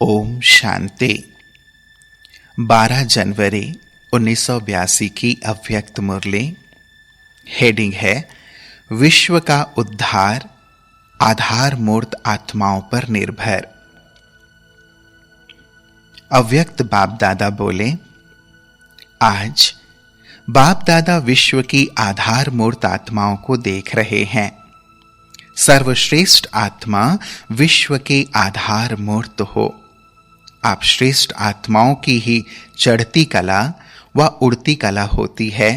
ओम शांति। 12 जनवरी 1982 की अव्यक्त मुरली। हेडिंग है विश्व का उद्धार आधार मूर्त आत्माओं पर निर्भर। अव्यक्त बाप दादा बोले, आज बाप दादा विश्व की आधार मूर्त आत्माओं को देख रहे हैं। सर्वश्रेष्ठ आत्मा विश्व के आधार मूर्त हो। आप श्रेष्ठ आत्माओं की ही चढ़ती कला व उड़ती कला होती है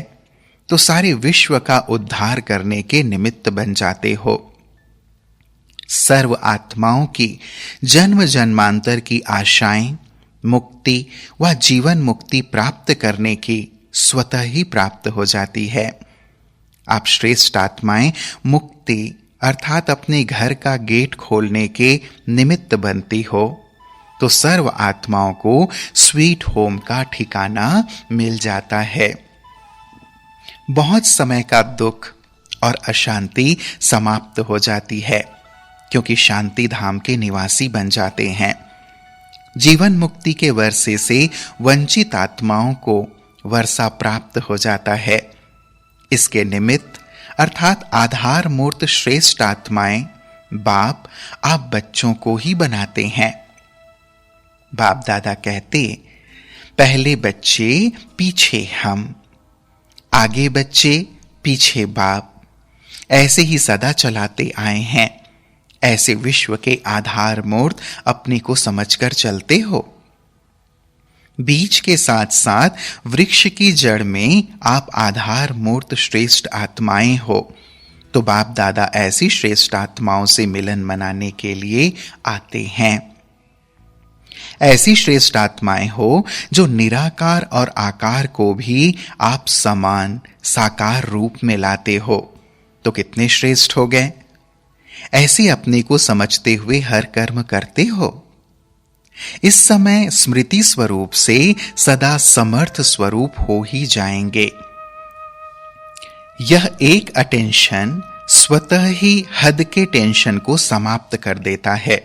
तो सारे विश्व का उद्धार करने के निमित्त बन जाते हो। सर्व आत्माओं की जन्म जन्मांतर की आशाएं मुक्ति व जीवन मुक्ति प्राप्त करने की स्वतः ही प्राप्त हो जाती है। आप श्रेष्ठ आत्माएं मुक्ति अर्थात अपने घर का गेट खोलने के निमित्त बनती हो तो सर्व आत्माओं को स्वीट होम का ठिकाना मिल जाता है। बहुत समय का दुख और अशांति समाप्त हो जाती है क्योंकि शांति धाम के निवासी बन जाते हैं। जीवन मुक्ति के वर्षे से वंचित आत्माओं को वर्षा प्राप्त हो जाता है। इसके निमित्त अर्थात आधार मूर्त श्रेष्ठ आत्माएं बाप आप बच्चों को ही बनाते हैं। बाप दादा कहते, पहले बच्चे पीछे हम, आगे बच्चे पीछे बाप, ऐसे ही सदा चलाते आए हैं। ऐसे विश्व के आधार मूर्त अपने को समझकर चलते हो। बीज के साथ साथ वृक्ष की जड़ में आप आधार मूर्त श्रेष्ठ आत्माएं हो तो बाप दादा ऐसी श्रेष्ठ आत्माओं से मिलन मनाने के लिए आते हैं। ऐसी श्रेष्ठ आत्माएं हो जो निराकार और आकार को भी आप समान साकार रूप में लाते हो तो कितने श्रेष्ठ हो गए। ऐसे अपने को समझते हुए हर कर्म करते हो। इस समय स्मृति स्वरूप से सदा समर्थ स्वरूप हो ही जाएंगे। यह एक अटेंशन स्वतः ही हद के टेंशन को समाप्त कर देता है।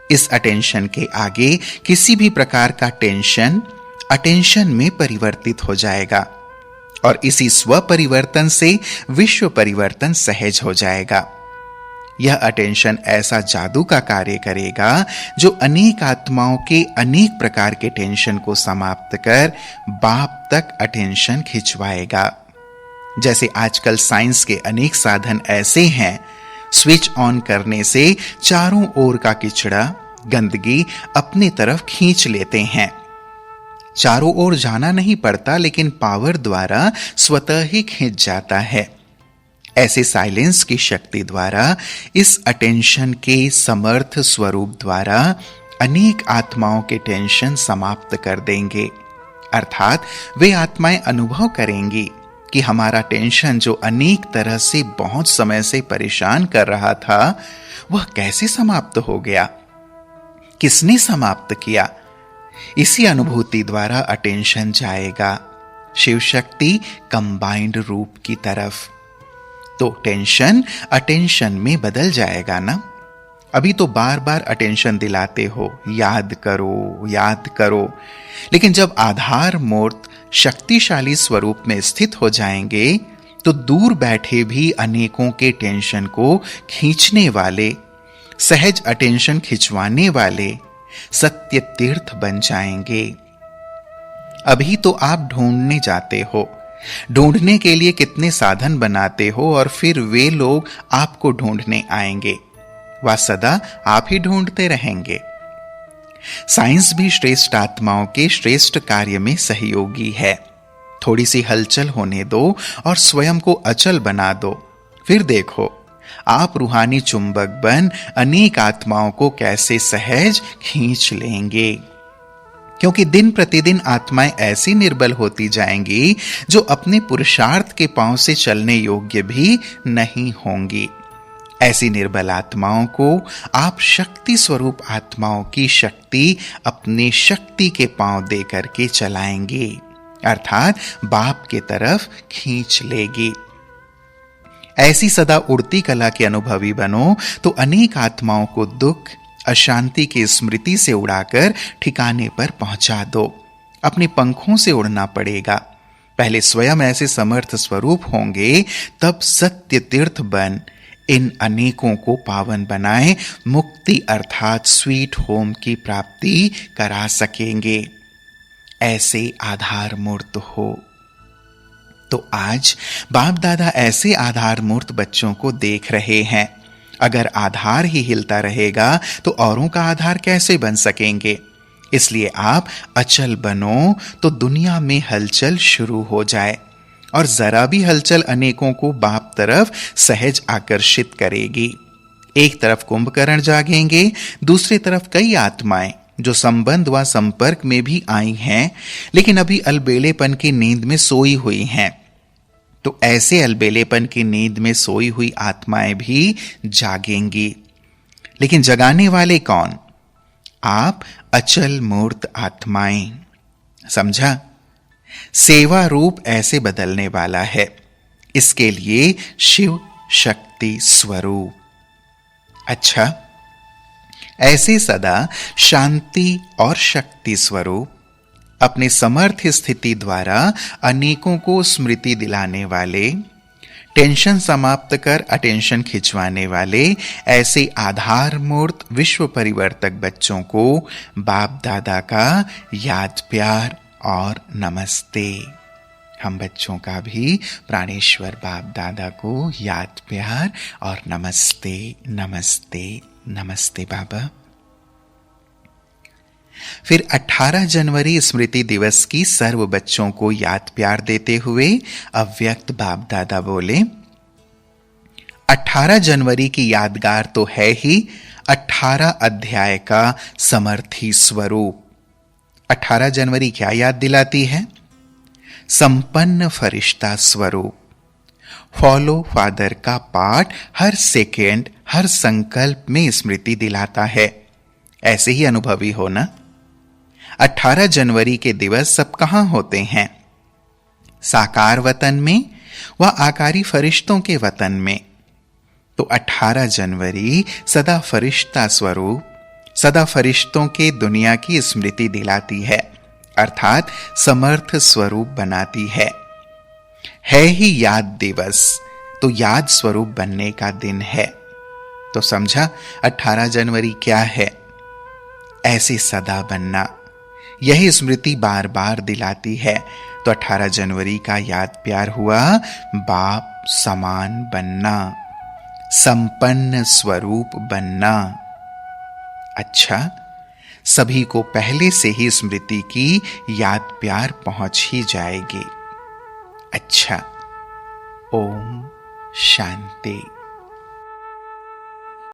इस अटेंशन के आगे किसी भी प्रकार का टेंशन अटेंशन में परिवर्तित हो जाएगा और इसी स्व परिवर्तन से विश्व परिवर्तन सहज हो जाएगा। यह अटेंशन ऐसा जादू का कार्य करेगा जो अनेक आत्माओं के अनेक प्रकार के टेंशन को समाप्त कर बाप तक अटेंशन खिंचवाएगा। जैसे आजकल साइंस के अनेक साधन ऐसे हैं, स्विच ऑन करने से चारों ओर का किचड़ा गंदगी अपनी तरफ खींच लेते हैं। चारों ओर जाना नहीं पड़ता लेकिन पावर द्वारा स्वतः ही खींच जाता है। ऐसे साइलेंस की शक्ति द्वारा इस अटेंशन के समर्थ स्वरूप द्वारा अनेक आत्माओं के टेंशन समाप्त कर देंगे। अर्थात वे आत्माएं अनुभव करेंगी कि हमारा टेंशन जो अनेक तरह से बहुत समय से परेशान कर रहा था वह कैसे समाप्त हो गया, किसने समाप्त किया। इसी अनुभूति द्वारा अटेंशन जाएगा शिव शक्ति कंबाइंड रूप की तरफ तो टेंशन अटेंशन में बदल जाएगा ना। अभी तो बार बार अटेंशन दिलाते हो, याद करो, लेकिन जब आधार मूर्त शक्तिशाली स्वरूप में स्थित हो जाएंगे तो दूर बैठे भी अनेकों के टेंशन को खींचने वाले, सहज अटेंशन खिंचवाने वाले सत्य तीर्थ बन जाएंगे। अभी तो आप ढूंढने जाते हो, ढूंढने के लिए कितने साधन बनाते हो और फिर वे लोग आपको ढूंढने आएंगे। वह सदा आप ही ढूंढते रहेंगे। साइंस भी श्रेष्ठ आत्माओं के श्रेष्ठ कार्य में सहयोगी है। थोड़ी सी हलचल होने दो और स्वयं को अचल बना दो, फिर देखो आप रूहानी चुंबक बन अनेक आत्माओं को कैसे सहज खींच लेंगे। क्योंकि दिन प्रतिदिन आत्माएं ऐसी निर्बल होती जाएंगी जो अपने पुरुषार्थ के पांव से चलने योग्य भी नहीं होंगी। ऐसी निर्बल आत्माओं को आप शक्ति स्वरूप आत्माओं की शक्ति अपने शक्ति के पांव दे करके चलाएंगे, अर्थात बाप के तरफ खींच लेगी। ऐसी सदा उड़ती कला के अनुभवी बनो तो अनेक आत्माओं को दुख अशांति की स्मृति से उड़ाकर ठिकाने पर पहुंचा दो। अपने पंखों से उड़ना पड़ेगा। पहले स्वयं ऐसे समर्थ स्वरूप होंगे, तब सत्य तीर्थ बन इन अनेकों को पावन बनाए मुक्ति अर्थात स्वीट होम की प्राप्ति करा सकेंगे। ऐसे आधार मूर्त हो। तो आज बाप दादा ऐसे आधार मूर्त बच्चों को देख रहे हैं। अगर आधार ही हिलता रहेगा तो औरों का आधार कैसे बन सकेंगे। इसलिए आप अचल बनो तो दुनिया में हलचल शुरू हो जाए, और जरा भी हलचल अनेकों को बाप तरफ सहज आकर्षित करेगी। एक तरफ कुंभकर्ण जागेंगे, दूसरी तरफ कई आत्माएं जो संबंध व संपर्क में भी आई हैं, लेकिन अभी अलबेलेपन की नींद में सोई हुई हैं। तो ऐसे अलबेलेपन की नींद में सोई हुई आत्माएं भी जागेंगी। लेकिन जगाने वाले कौन? आप अचल मूर्त आत्माएं। समझा? सेवा रूप ऐसे बदलने वाला है। इसके लिए शिव शक्ति स्वरूप। अच्छा, ऐसे सदा शांति और शक्ति स्वरूप अपने समर्थ स्थिति द्वारा अनेकों को स्मृति दिलाने वाले, टेंशन समाप्त कर अटेंशन खिंचवाने वाले ऐसे आधार मूर्त विश्व परिवर्तक बच्चों को बाप दादा का याद प्यार और नमस्ते। हम बच्चों का भी प्राणेश्वर बाप दादा को याद प्यार और नमस्ते नमस्ते नमस्ते बाबा। फिर 18 जनवरी स्मृति दिवस की सर्व बच्चों को याद प्यार देते हुए अव्यक्त बाप दादा बोले, 18 जनवरी की यादगार तो है ही 18 अध्याय का समर्थी स्वरूप। 18 जनवरी क्या याद दिलाती है? संपन्न फरिश्ता स्वरूप। फॉलो फादर का पाठ हर सेकेंड हर संकल्प में स्मृति दिलाता है। ऐसे ही अनुभवी हो ना। 18 जनवरी के दिवस सब कहां होते हैं? साकार वतन में व आकारी फरिश्तों के वतन में। तो 18 जनवरी सदा फरिश्ता स्वरूप, सदा फरिश्तों के दुनिया की स्मृति दिलाती है, अर्थात समर्थ स्वरूप बनाती है ही याद दिवस, तो याद स्वरूप बनने का दिन है। तो समझा 18 जनवरी क्या है? ऐसे सदा बनना, यही स्मृति बार बार दिलाती है। तो 18 जनवरी का याद प्यार हुआ बाप समान बनना, संपन्न स्वरूप बनना। अच्छा, सभी को पहले से ही स्मृति की याद प्यार पहुंच ही जाएगी। अच्छा, ओम शांति।